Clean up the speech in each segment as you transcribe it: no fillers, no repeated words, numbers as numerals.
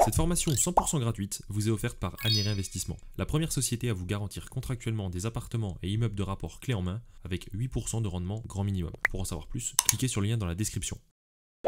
Cette formation 100% gratuite vous est offerte par Anieri Investissement, la première société à vous garantir contractuellement des appartements et immeubles de rapport clé en main avec 8% de rendement grand minimum. Pour en savoir plus, cliquez sur le lien dans la description.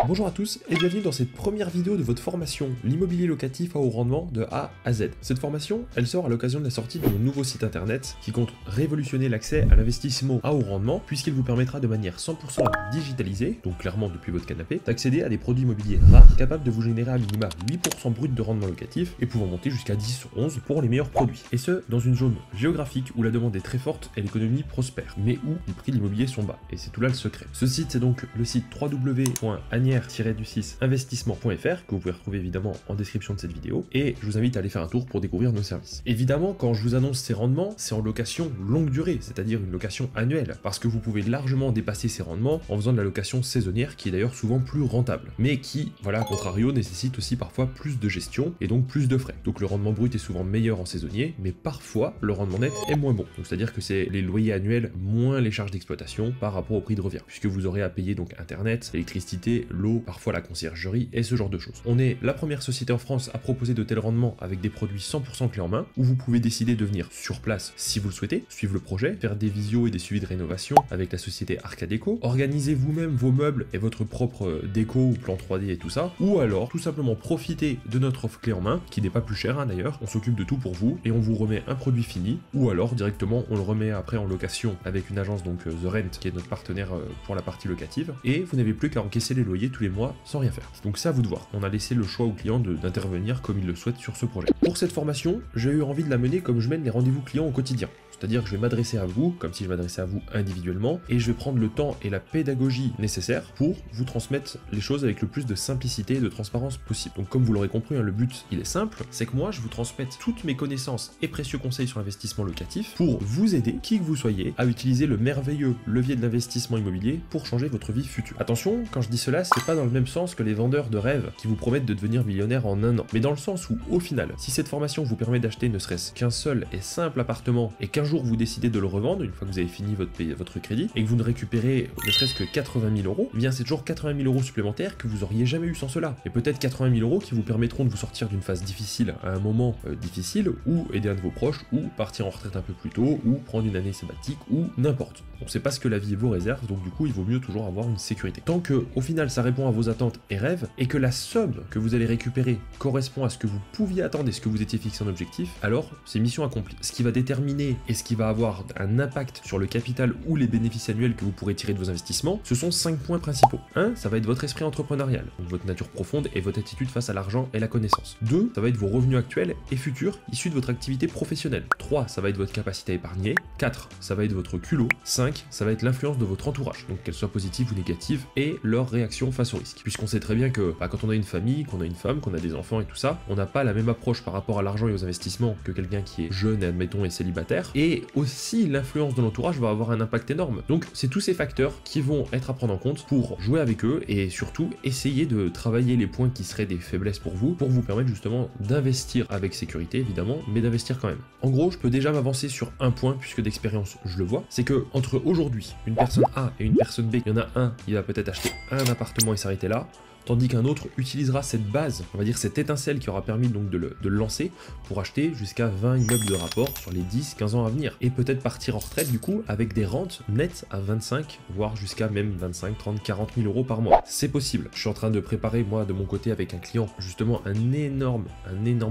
Bonjour à tous et bienvenue dans cette première vidéo de votre formation, l'immobilier locatif à haut rendement de A à Z. Cette formation, elle sort à l'occasion de la sortie de mon nouveau site internet qui compte révolutionner l'accès à l'investissement à haut rendement puisqu'il vous permettra de manière 100% digitalisée, donc clairement depuis votre canapé, d'accéder à des produits immobiliers rares capables de vous générer à minima 8% brut de rendement locatif et pouvant monter jusqu'à 10 ou 11 pour les meilleurs produits. Et ce, dans une zone géographique où la demande est très forte et l'économie prospère, mais où les prix de l'immobilier sont bas. Et c'est tout là le secret. Ce site, c'est donc le site www.anieri-investissement.fr que vous pouvez retrouver évidemment en description de cette vidéo et je vous invite à aller faire un tour pour découvrir nos services. Évidemment, quand je vous annonce ces rendements, c'est en location longue durée, c'est-à-dire une location annuelle, parce que vous pouvez largement dépasser ces rendements en faisant de la location saisonnière qui est d'ailleurs souvent plus rentable, mais qui, voilà, à contrario, nécessite aussi parfois plus de gestion et donc plus de frais. Donc le rendement brut est souvent meilleur en saisonnier, mais parfois le rendement net est moins bon. Donc c'est-à-dire que c'est les loyers annuels moins les charges d'exploitation par rapport au prix de revient, puisque vous aurez à payer donc internet, l'électricité, l'eau, parfois la conciergerie et ce genre de choses. On est la première société en France à proposer de tels rendements avec des produits 100% clés en main, où vous pouvez décider de venir sur place si vous le souhaitez, suivre le projet, faire des visios et des suivis de rénovation avec la société Arcadeco, organiser vous-même vos meubles et votre propre déco ou plan 3D et tout ça, ou alors tout simplement profiter de notre offre clé en main, qui n'est pas plus chère d'ailleurs, on s'occupe de tout pour vous et on vous remet un produit fini, ou alors directement on le remet après en location avec une agence donc The Rent qui est notre partenaire pour la partie locative, et vous n'avez plus qu'à encaisser les loyers tous les mois sans rien faire. Donc c'est à vous de voir. On a laissé le choix au client d'intervenir comme il le souhaite sur ce projet. Pour cette formation, j'ai eu envie de la mener comme je mène les rendez-vous clients au quotidien. C'est-à-dire que je vais m'adresser à vous, comme si je m'adressais à vous individuellement, et je vais prendre le temps et la pédagogie nécessaire pour vous transmettre les choses avec le plus de simplicité et de transparence possible. Donc comme vous l'aurez compris, le but, il est simple, c'est que moi, je vous transmette toutes mes connaissances et précieux conseils sur l'investissement locatif pour vous aider, qui que vous soyez, à utiliser le merveilleux levier de l'investissement immobilier pour changer votre vie future. Attention, quand je dis cela, c'est pas dans le même sens que les vendeurs de rêves qui vous promettent de devenir millionnaire en un an, mais dans le sens où, au final, si cette formation vous permet d'acheter ne serait-ce qu'un seul et simple appartement et qu'un jour vous décidez de le revendre une fois que vous avez fini votre crédit et que vous ne récupérez ne serait-ce que 80 000 euros, eh bien c'est toujours 80 000 euros supplémentaires que vous auriez jamais eu sans cela. Et peut-être 80 000 euros qui vous permettront de vous sortir d'une phase difficile à un moment difficile, ou aider un de vos proches, ou partir en retraite un peu plus tôt, ou prendre une année sabbatique, ou n'importe. On ne sait pas ce que la vie vous réserve, donc du coup il vaut mieux toujours avoir une sécurité. Tant que au final ça répond à vos attentes et rêves, et que la somme que vous allez récupérer correspond à ce que vous pouviez attendre et ce que vous étiez fixé en objectif, alors c'est mission accomplie. Ce qui va déterminer et ce qui va avoir un impact sur le capital ou les bénéfices annuels que vous pourrez tirer de vos investissements, ce sont 5 points principaux. 1, ça va être votre esprit entrepreneurial, donc votre nature profonde et votre attitude face à l'argent et la connaissance. 2, ça va être vos revenus actuels et futurs issus de votre activité professionnelle. 3, ça va être votre capacité à épargner. 4, ça va être votre culot. 5, ça va être l'influence de votre entourage, donc qu'elle soit positive ou négative, et leur réaction face au risque. Puisqu'on sait très bien que quand on a une famille, qu'on a une femme, qu'on a des enfants et tout ça, on n'a pas la même approche par rapport à l'argent et aux investissements que quelqu'un qui est jeune et admettons est célibataire, et aussi l'influence de l'entourage va avoir un impact énorme. Donc c'est tous ces facteurs qui vont être à prendre en compte pour jouer avec eux et surtout essayer de travailler les points qui seraient des faiblesses pour vous permettre justement d'investir avec sécurité évidemment, mais d'investir quand même. En gros, je peux déjà m'avancer sur un point puisque d'expérience je le vois, c'est que entre aujourd'hui, une personne A et une personne B, il y en a un, il va peut-être acheter un appartement et s'arrêter là, tandis qu'un autre utilisera cette base, on va dire cette étincelle qui aura permis donc de le lancer pour acheter jusqu'à 20 immeubles de rapport sur les 10-15 ans à venir. Et peut-être partir en retraite du coup avec des rentes nettes à 25, voire jusqu'à même 25, 30, 40 000 euros par mois. C'est possible. Je suis en train de préparer moi de mon côté avec un client justement un énorme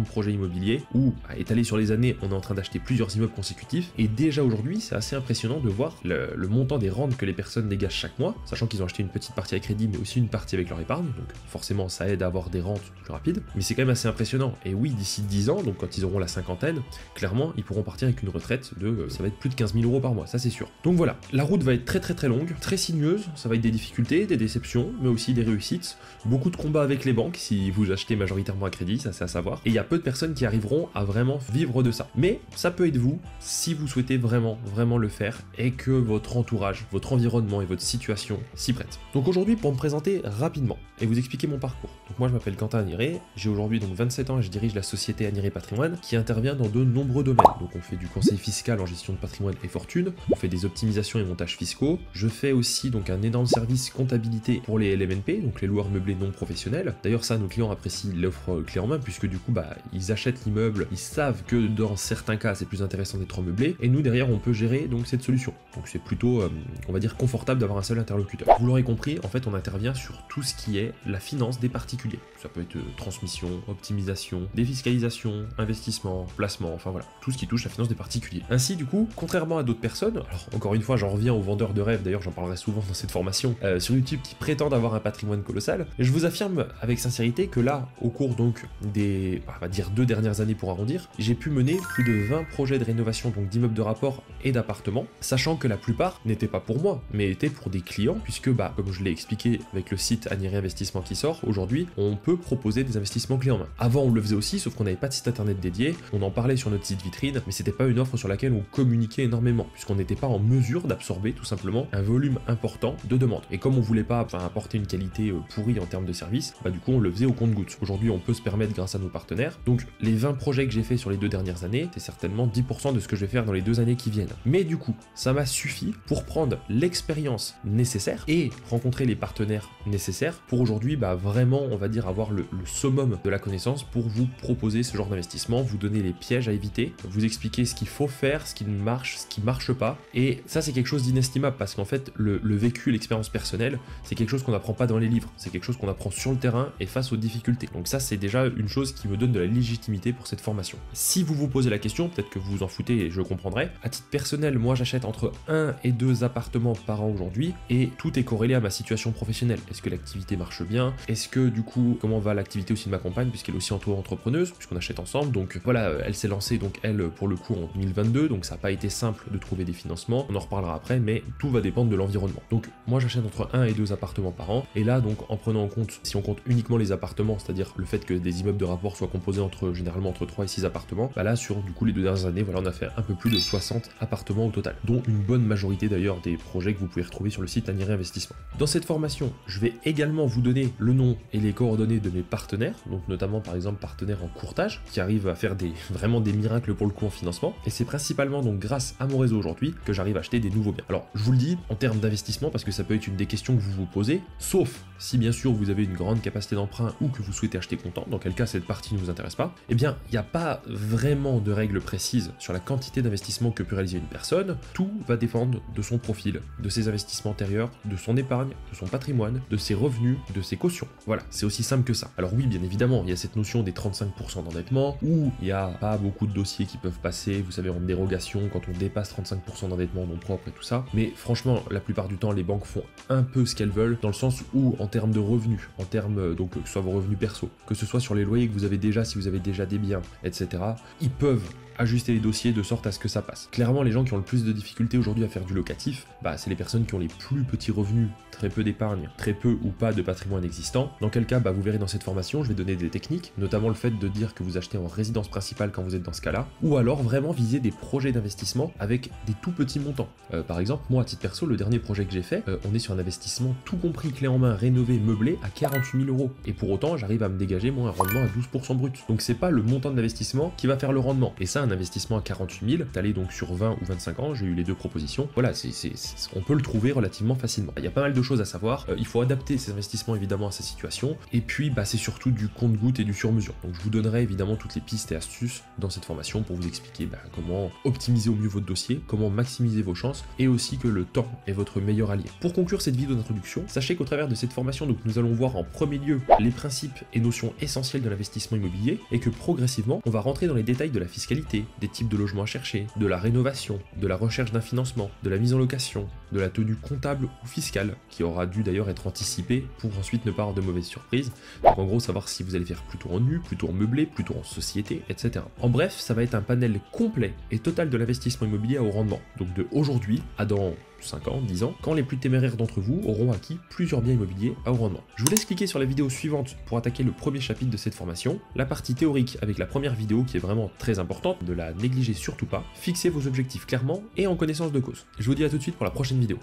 projet immobilier où à étaler sur les années, on est en train d'acheter plusieurs immeubles consécutifs. Et déjà aujourd'hui, c'est assez impressionnant de voir le montant des rentes que les personnes dégagent chaque mois, sachant qu'ils ont acheté une petite partie à crédit mais aussi une partie avec leur épargne. Donc forcément ça aide à avoir des rentes plus rapides, mais c'est quand même assez impressionnant. Et oui, d'ici 10 ans, donc quand ils auront la cinquantaine, clairement ils pourront partir avec une retraite de, ça va être plus de 15 000 euros par mois, ça c'est sûr. Donc voilà, la route va être très longue, très sinueuse, ça va être des difficultés, des déceptions, mais aussi des réussites, beaucoup de combats avec les banques si vous achetez majoritairement à crédit, ça c'est à savoir, et il y a peu de personnes qui arriveront à vraiment vivre de ça. Mais ça peut être vous, si vous souhaitez vraiment le faire, et que votre entourage, votre environnement et votre situation s'y prêtent. Donc aujourd'hui, pour me présenter rapidement, et vous vous expliquer mon parcours. Donc moi je m'appelle Quentin Aniré, j'ai aujourd'hui donc 27 ans et je dirige la société Aniré Patrimoine qui intervient dans de nombreux domaines. Donc on fait du conseil fiscal en gestion de patrimoine et fortune, on fait des optimisations et montages fiscaux, je fais aussi donc un énorme service comptabilité pour les LMNP, donc les loueurs meublés non professionnels. D'ailleurs ça, nos clients apprécient l'offre clé en main puisque du coup ils achètent l'immeuble, ils savent que dans certains cas c'est plus intéressant d'être en meublé et nous derrière on peut gérer donc cette solution. Donc c'est plutôt on va dire confortable d'avoir un seul interlocuteur. Vous l'aurez compris, en fait on intervient sur tout ce qui est la finance des particuliers. Ça peut être transmission, optimisation, défiscalisation, investissement, placement, enfin voilà, tout ce qui touche la finance des particuliers. Ainsi du coup, contrairement à d'autres personnes, alors encore une fois j'en reviens aux vendeurs de rêves, d'ailleurs j'en parlerai souvent dans cette formation sur YouTube qui prétendent avoir un patrimoine colossal, je vous affirme avec sincérité que là, au cours donc des, on va dire 2 dernières années pour arrondir, j'ai pu mener plus de 20 projets de rénovation donc d'immeubles de rapport et d'appartements, sachant que la plupart n'étaient pas pour moi, mais étaient pour des clients, puisque comme je l'ai expliqué avec le site Aniré Investissement qui sort, aujourd'hui on peut proposer des investissements clés en main. Avant on le faisait aussi, sauf qu'on n'avait pas de site internet dédié, on en parlait sur notre site vitrine, mais c'était pas une offre sur laquelle on communiquait énormément, puisqu'on n'était pas en mesure d'absorber tout simplement un volume important de demandes. Et comme on voulait pas apporter une qualité pourrie en termes de service, du coup on le faisait au compte-gouttes. Aujourd'hui on peut se permettre grâce à nos partenaires. Donc les 20 projets que j'ai fait sur les 2 dernières années, c'est certainement 10% de ce que je vais faire dans les 2 années qui viennent. Mais du coup, ça m'a suffi pour prendre l'expérience nécessaire et rencontrer les partenaires nécessaires pour aujourd'hui vraiment on va dire avoir le summum de la connaissance pour vous proposer ce genre d'investissement, vous donner les pièges à éviter, vous expliquer ce qu'il faut faire, ce qui marche, ce qui marche pas. Et ça c'est quelque chose d'inestimable parce qu'en fait le vécu, l'expérience personnelle, c'est quelque chose qu'on n'apprend pas dans les livres, c'est quelque chose qu'on apprend sur le terrain et face aux difficultés. Donc ça c'est déjà une chose qui me donne de la légitimité pour cette formation. Si vous vous posez la question, peut-être que vous vous en foutez et je comprendrai, à titre personnel, moi j'achète entre 1 et 2 appartements par an aujourd'hui et tout est corrélé à ma situation professionnelle. Est-ce que l'activité marche bien? Est-ce que du coup, comment va l'activité aussi de ma compagne puisqu'elle est aussi auto-entrepreneuse, puisqu'on achète ensemble. Donc voilà, elle s'est lancée donc elle pour le coup en 2022, donc ça n'a pas été simple de trouver des financements, on en reparlera après, mais tout va dépendre de l'environnement. Donc moi j'achète entre 1 et 2 appartements par an et là donc en prenant en compte, si on compte uniquement les appartements, c'est-à-dire le fait que des immeubles de rapport soient composés généralement entre 3 et 6 appartements, là sur du coup les 2 dernières années, voilà, on a fait un peu plus de 60 appartements au total, dont une bonne majorité d'ailleurs des projets que vous pouvez retrouver sur le site Aniré Investissement. Dans cette formation, je vais également vous donner le nom et les coordonnées de mes partenaires, donc notamment par exemple partenaires en courtage qui arrivent à faire vraiment des miracles pour le coup en financement, et c'est principalement donc grâce à mon réseau aujourd'hui que j'arrive à acheter des nouveaux biens. Alors je vous le dis en termes d'investissement parce que ça peut être une des questions que vous vous posez, sauf si bien sûr vous avez une grande capacité d'emprunt ou que vous souhaitez acheter comptant, dans quel cas cette partie ne vous intéresse pas, eh bien il n'y a pas vraiment de règles précises sur la quantité d'investissement que peut réaliser une personne, tout va dépendre de son profil, de ses investissements antérieurs, de son épargne, de son patrimoine, de ses revenus, de ses cautions. Voilà, c'est aussi simple que ça. Alors oui, bien évidemment, il y a cette notion des 35% d'endettement, où il n'y a pas beaucoup de dossiers qui peuvent passer, vous savez, en dérogation, quand on dépasse 35% d'endettement en nom propre et tout ça, mais franchement, la plupart du temps, les banques font un peu ce qu'elles veulent, dans le sens où, en termes de revenus, en termes, donc, que ce soit vos revenus perso, que ce soit sur les loyers que vous avez déjà, si vous avez déjà des biens, etc., ils peuvent ajuster les dossiers de sorte à ce que ça passe. Clairement, les gens qui ont le plus de difficultés aujourd'hui à faire du locatif, c'est les personnes qui ont les plus petits revenus, très peu d'épargne, très peu ou pas de patrimoine existant. Dans quel cas, vous verrez dans cette formation, je vais donner des techniques, notamment le fait de dire que vous achetez en résidence principale quand vous êtes dans ce cas-là, ou alors vraiment viser des projets d'investissement avec des tout petits montants. Par exemple, moi à titre perso, le dernier projet que j'ai fait, on est sur un investissement tout compris, clé en main, rénové, meublé à 48 000 €. Et pour autant, j'arrive à me dégager moi un rendement à 12% brut. Donc c'est pas le montant de l'investissement qui va faire le rendement. Et ça, un investissement à 48 000, t'allais donc sur 20 ou 25 ans, j'ai eu les 2 propositions. Voilà, on peut le trouver relativement facilement. Il y a pas mal de choses à savoir. Il faut adapter ses investissements évidemment à sa situation. Et puis, c'est surtout du compte-gouttes et du sur-mesure. Donc je vous donnerai évidemment toutes les pistes et astuces dans cette formation pour vous expliquer comment optimiser au mieux votre dossier, comment maximiser vos chances et aussi que le temps est votre meilleur allié. Pour conclure cette vidéo d'introduction, sachez qu'au travers de cette formation, donc, nous allons voir en premier lieu les principes et notions essentielles de l'investissement immobilier et que progressivement, on va rentrer dans les détails de la fiscalité, des types de logements à chercher, de la rénovation, de la recherche d'un financement, de la mise en location, de la tenue comptable ou fiscale, qui aura dû d'ailleurs être anticipée pour ensuite ne pas avoir de mauvaises surprises. Donc en gros, savoir si vous allez faire plutôt en nu, plutôt en meublé, plutôt en société, etc. En bref, ça va être un panel complet et total de l'investissement immobilier à haut rendement. Donc de aujourd'hui à dans 5 ans, 10 ans, quand les plus téméraires d'entre vous auront acquis plusieurs biens immobiliers à haut rendement. Je vous laisse cliquer sur la vidéo suivante pour attaquer le premier chapitre de cette formation, la partie théorique avec la première vidéo qui est vraiment très importante, ne la négligez surtout pas, fixez vos objectifs clairement et en connaissance de cause. Je vous dis à tout de suite pour la prochaine vidéo.